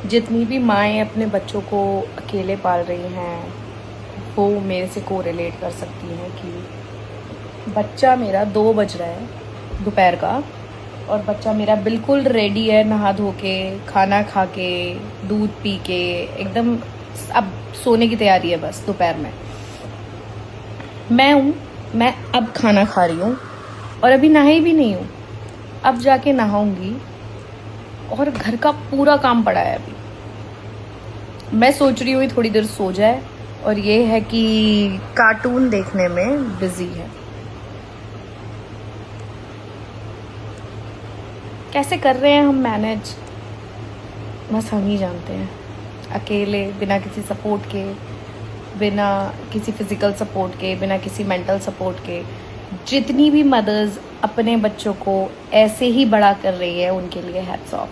जितनी भी माएँ अपने बच्चों को अकेले पाल रही हैं वो मेरे से कोरिलेट कर सकती हैं कि बच्चा मेरा 2 बज रहा है दोपहर का और बच्चा मेरा बिल्कुल रेडी है, नहा धो के, खाना खा के, दूध पी के, एकदम अब सोने की तैयारी है बस दोपहर में। मैं अब खाना खा रही हूँ और अभी नहाई भी नहीं हूँ, अब जाके नहाऊंगी और घर का पूरा काम पड़ा है अभी। मैं सोच रही हूँ थोड़ी देर सो जाए और ये है कि कार्टून देखने में बिजी है। कैसे कर रहे हैं हम मैनेज, बस हम ही जानते हैं। अकेले, बिना किसी सपोर्ट के, बिना किसी फिजिकल सपोर्ट के, बिना किसी मेंटल सपोर्ट के। जितनी भी मदर्स अपने बच्चों को ऐसे ही बड़ा कर रही है उनके लिए हैट्स ऑफ।